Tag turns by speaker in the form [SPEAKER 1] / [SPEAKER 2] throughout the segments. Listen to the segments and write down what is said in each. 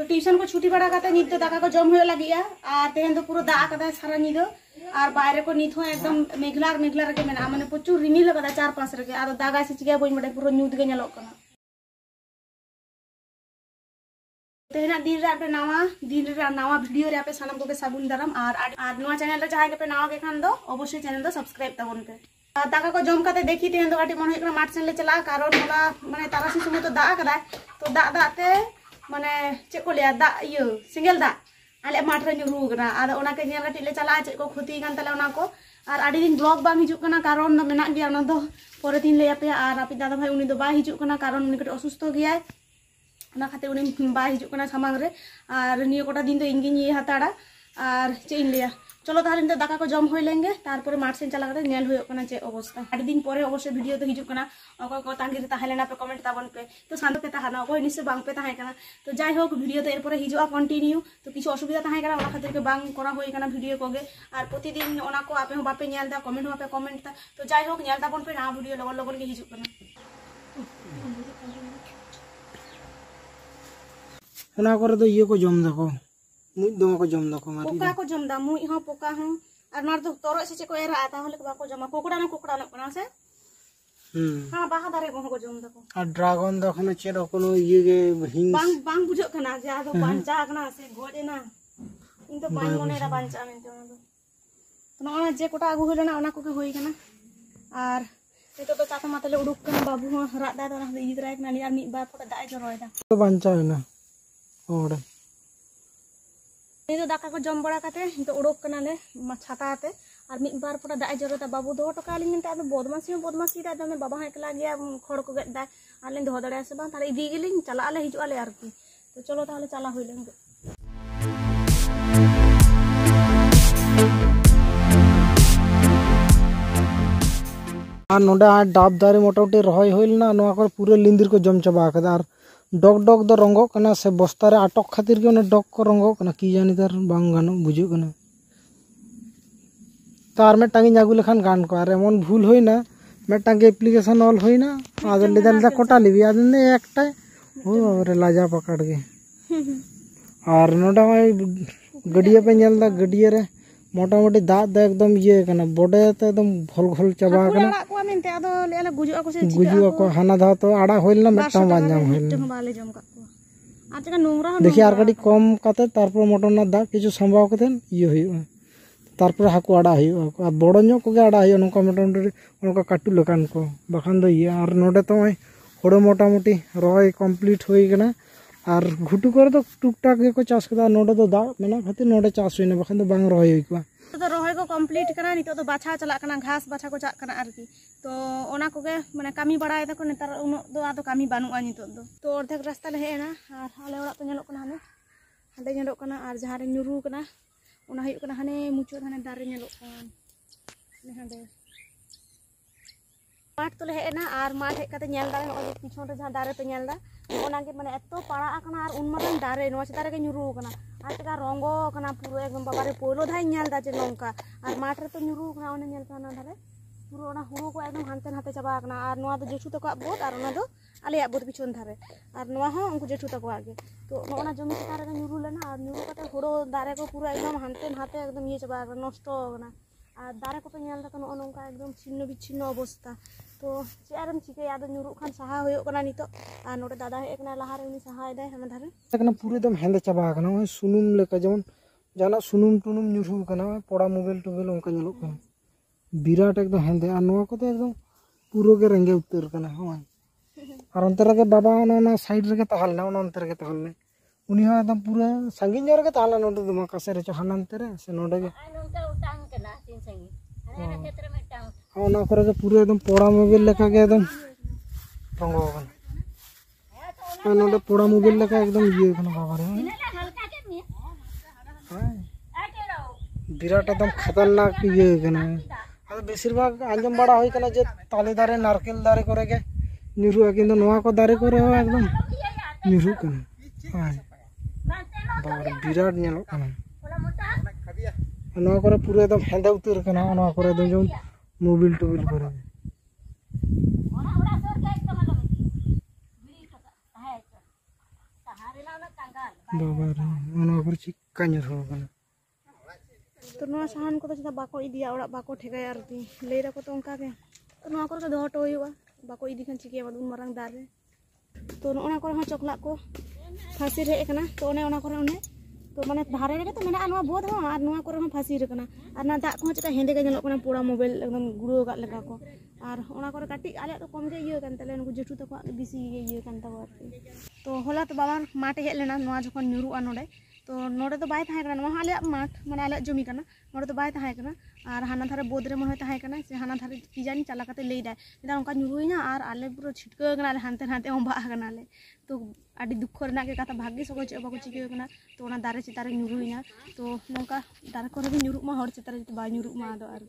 [SPEAKER 1] तो ट्यूशन को छुट्टी बड़ा करते नित दाका को जम हो लगी और तेहन तो पूरा दाग कदा सारा निदो और बाहर को नित हो एकदम मेघलार मेघलार के मेना माने प्रचुर रिमिल कदा 4-5 रगे और दागा से चिका बई मडे पूरा न्यूत के नेलोक कना तेहना दिन रे पे नवा वीडियो रे पे सानम को सागुन दाराम और नवा चैनल रे जहां के पे नवा के खान दो अवश्य चैनल दो सब्सक्राइब ताबन पे दाका को जम करते देखी तेहन दो गाटी मन होय माठ सेन ले चला कारण होला माने तारासी समय तो दाग कदा तो दाग ते माने चेक को लिया दा इयो सिंगल दा आले माठ रे न्यूरू कना आदा ओना के नेल गाटी ले चला चेक को क्षति कान तले ओना को और आडी दिन ब्लॉग बांग हिजुक कना कारण दो मेना गया ओना दो परे दिन ले आपे और आपे दादा भाई उनी दो बा हिजुक कना कारण उनी कटे असुस्थ गया ओना खाते उनी बा हिजुक कना सामांग रे और नियो कोटा दिन तो इंगिन ये हताड़ा और चेन लिया चलो ताहले नितो दाका को जम होय लेंगे तारपरे माठ सेन चला करते नेल होय कना चे अवस्था आडी दिन परे अवश्य वीडियो तो हिजुक कना अको को तांगी रे ताहेलेना पे कमेंट ताबन पे तो शांत पे ताहाना अको निसे बांग पे ताहे कना तो जाय होक वीडियो तो एरपरे हिजुआ कंटिन्यू तो किछु असुविधा ताहे कना ओना खातिर के बांग करा होय कना वीडियो कोगे और प्रतिदिन ओना को आपे हो बापे नेल दा कमेंट हो पे कमेंट ता तो जाय होक नेल ताबन पे ना वीडियो लगन लगन के हिजुक कना
[SPEAKER 2] ओना करे तो ये को जम दको मुई दो को जम दको मारी
[SPEAKER 1] पोका को जम दा मुई हो पोका हो और मार तो तोरो से को एरा आता हले को जमा कोकड़ा न कोना से हां बाहा दारे को जम दको
[SPEAKER 2] और ड्रैगन द खने चेरो कोनो ये गे हिंग
[SPEAKER 1] बांग बांग बुझो कना जे आदो बांचा कना से गोजे ना इन तो बांग मोनेरा बांचा में तो ना जे कोटा आगु होले ना ओना को के होई कना और नितो तो चाचा मातले उडुक कना बाबू हो रात दा तो ना इदी राय कना नि और मी बार फोटा दाय जरोय दा
[SPEAKER 2] तो बांचा है ना और
[SPEAKER 1] तो दाका को जम बड़ा काते तो उडोक कना ले छाताते और मिद बार फोटा दाय जरोता बाबू दो टका आलिन मेनते आदो बदमाशी दा दमे बाबा हा एकला गया खड़ को गेद दा आलिन दो दड़े से बा ताले इदी गेलिन चला आले हिजु आले आरकी तो चलो ताले चला होई लेंगे
[SPEAKER 2] और नोडे आ डाब दारे मोटामुटी रहोय होइल ना नोआ कर पूरे लिंदिर को जम चबा कदा और डग डग दो रंगो कना से बस्ता रे अटक खातिर के डग को रंगो कना की जानी तार बांग गानो बुझु कना तार में टांगी जागु लेखान गान को अरे मन भूल होइना में टांगे एप्लीकेशन ऑल होइना आदर लेदा कोटा लिबी आदने एकटा हो रे लाजा पकड़ के और नोडा गडिया पे नेलदा गडिया रे मोटामुटी दाग दा एकदम ये कना बॉडे ते एकदम घोल घोल चबा कना
[SPEAKER 1] आड़ा को मेनते आदो लेला गुजु को से
[SPEAKER 2] गुजु को हाना धा तो आड़ा होइल ना मेटा बांजाम होइल
[SPEAKER 1] तो बाले जम का आ जगह नोंगरा
[SPEAKER 2] देखि आर कडी कम काते तारपर मोटना दा किछु संभाव कते ये होइयो तारपर हाकु आड़ा होइयो आ बड़ नो को आड़ा होइयो नका मोटामुटी नका काटु लकान को बखान दो ये और नोडे तो होड़ो मोटामुटी रोय कंप्लीट होई गना और घुटू कर तो टुक टाक को चास कदा नोडे तो दा मेना खातिर नोडे चास होइना बखान तो बांग रोय होइकवा
[SPEAKER 1] तो रोहय को कंप्लीट कना नितो तो बाछा चला कना घास बाछा को चाक कना आरकी तो ओना को के माने कामी बड़ाय तको नेतार उनो दो आदो कामी बानुआ नितो दो तो अर्धेक रास्ता ले हेना और आले ओरा तो नेलो कना हने हंडे नेलो कना और जहां रे न्यूरू कना ओना हयु कना हने मुचो हने दारे नेलो कना ने हंडे माठ तो ले हेना और माठ हे कते नेल दारे ओय पिछों रे जहां दारे तो नेल दा ओना के माने एतो पाड़ा कना और उन मारन दारे नोच दारे के न्यूरू कना आज का रंगो कना पूरा एकदम बाबा रे पोलो धाई नेल दा जे नोंका और माठ रे तो न्यूरू कना ओने नेल पाना धारे पूरा ओना हुरू को एकदम हानते हाते चबा कना और नोआ दो जेठू तको बोट और ओना दो आले बोट पिछन धारे और नोआ हो उनको जेठू तको आगे तो ओना जमी के तारे न्यूरू लेना और न्यूरू कते हुरो दारे को पूरा एकदम हानते हाते एकदम ये चबा नष्ट कना और दारे को तो नेल दा कना ओनका एकदम छिन्न बिच्छिन्न अवस्था तो चेरम चिके आदो न्यूरू खान सहा होयो कना नितो आ नोटे दादा हे एकना लहा रे उनी सहा इदाय हम धारे
[SPEAKER 2] एकना पूरे एकदम हेंदे चबा कना सुनुम लेका जेमन जाना सुनुम टुनुम न्यूरू कना पड़ा मोबाइल टोबाइल उनका नेलो कना विराट एकदम हेंदे आ नोआ को तो एकदम पूरो के रंगे उतर कना होय और अंतर के बाबा ओना साइड रे के तहल ना ओना अंतर के तहल ने उनी हो एकदम पूरा संगीन जर के तहल नोटे दमा कसे रे चहाना अंतर से नोडे के
[SPEAKER 1] नोंता उटांग कना तीन संगी अरे क्षेत्र में टांग
[SPEAKER 2] ओना करे के पूरे एकदम पड़ा मोबाइल लेका के एकदम रंगो कना नोडे पड़ा मोबाइल लेका एकदम ये कना बाबा रे विराट एकदम खतरनाक ये कना आ बेसिर भाग आंजम बड़ा होई कना जे ताले दारे नारकेल दारे करे के निरु किंतु नोआ को दारे करे हो एकदम निरु कना हाय बाबा विराट नेलो कना नोआ करे पूरे एकदम हेंदे उतर कना नोआ करे दो जो मोबाइल टोबाइल करे बाबा रे ओना पर चिक्का ᱧᱩᱨᱦᱩ ᱠᱟᱱᱟ
[SPEAKER 1] तो नवा साहान को चेदा बाको इदिया ओड़ा बाको ठेकाया आरती ले रहा को तो उनका के तो नवा को दोहो तो हुआ बाको इदी खान चिके बाद उन मारंग दारे तो ओना को हो चोकला को फांसी रे कना तो ओने ओना को ओने तो माने धारे रे तो मेना नवा बोध हो और नवा को हो फांसी रे कना और ना दाग को चेका हेंदे के जलो कना पूरा मोबाइल एकदम गुड़ो गात लगा को और ओना को काटी आले तो कम के इयो कान तले नुकु जेठू तको बिसी इयो कान ताव आरती तो होला तो बाबा माटे हेज लेना नवा जखन ᱧᱩᱨᱩᱜᱼᱟ नोडे तो नोडे तो बाय थाहे कना नवा आले माठ माने आले जमी कना नोडे तो बाय थाहे कना और हाना धारे बोद रे मन थाहे कना से हाना धारे की जानी चला कते लेई दाय दा उनका ᱧᱩᱨᱩइना और आले पूरा छिटके कना आले हानते हानते ओंबा कना आले तो आडी दुख रना के कथा भाग्य सको चे बाको चिके कना तो ओना दारे चितारे ᱧᱩᱨᱩइना तो नोंका दारे को रे ᱧᱩᱨᱩᱜ मा हर चितारे बा ᱧᱩᱨᱩᱜ मा दो आर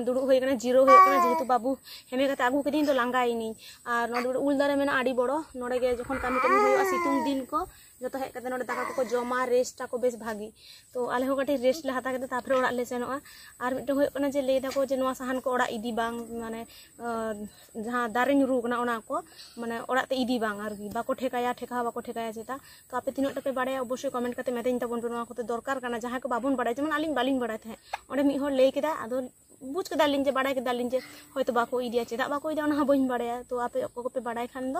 [SPEAKER 1] दुड़ू होना जीरो होना जेहेतु बाबू हेमे कते आगू कदी तो लांगाइनी और नोडे उल दारे मेना आड़ी बड़ो नोडे गे जखन कामी कामी होयो सितुंग दिन को जो हेज कते नोडे दाका को जमा रेस्ट को बेस भागी तो आले हो कटे रेस्ट ले हाता कते तापरे ओड़ा ले सेनोआ और मिटे होयो कना जे ले दाको जे नोआ साहान को ओड़ा इदी बांग माने जहां दारे ᱧᱩᱨᱩ कना ओना को माने ओड़ा ते इदी बांग आरकी बाको ठेकाया ठेका बाको ठेकाया जेता तो आपे तीनो टपे बाड़ाया अवश्य कमेंट कते मेतेन ताबोन पे नोआ कोते दरकार कना जहां को बाबुन बाड़ाय जेमन आलिन बालिन बाड़ाय थे ओंडे मी होर ले केदा आदो बुझ के दालिन जे बाड़ाय के दालिन जे होयतो बाको इदिया चेदा बाको इदिया ओना बइन बाड़ाया तो आपे को पे बाड़ाय खान दो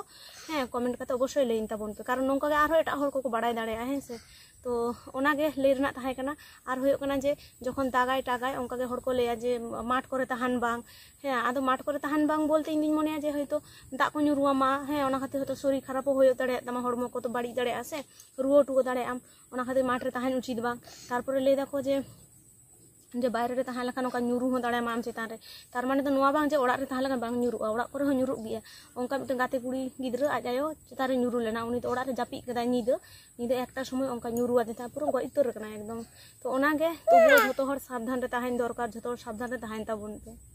[SPEAKER 1] हे कमेंट कते अवश्य लेइन ताबोन पे कारण नोंका गे आरो एटा होर को बाड़ाय दाड़ाया हे से तो ओनागे ले रना थाहे कना आर होयो कना जे जखन दागाय टागाय ओंका गे होर को लेया जे माठ करे तहान बांग हे आदो माठ करे तहान बांग बोलते इन दिन मनेया जे होयतो दा को ᱧᱩᱨᱩᱣᱟ मा हे ओना खातिर होतो शरीर खराब होयो दाड़े तमा हड़मो को तो बाड़ी दाड़े आसे रुओ टुको दाड़े आम ओना खातिर माठ रे तहान उचित बांग तारपरे ले दाको जे बाहर रे तहां लखा नोका ᱧᱩᱨᱩ हो दाड़े माम चेतान रे तार माने तो नोआ बांग जे ओड़ा रे तहां लखा बांग ᱧᱩᱨᱩआ ओड़ा करे हो ᱧᱩᱨᱩ गिया ओंका मिटे गाते कुड़ी गिद्रा आज आयो चेतान रे ᱧᱩᱨु लेना उनी तो ओड़ा रे जापी कदा नीदे एकटा समय ओंका ᱧᱩᱨᱩआ देता पूरा गो इतर कना एकदम तो ओना गे तो जतो हर सावधान रे तहां दरकार जतो सावधान रे तहां ताबोन पे।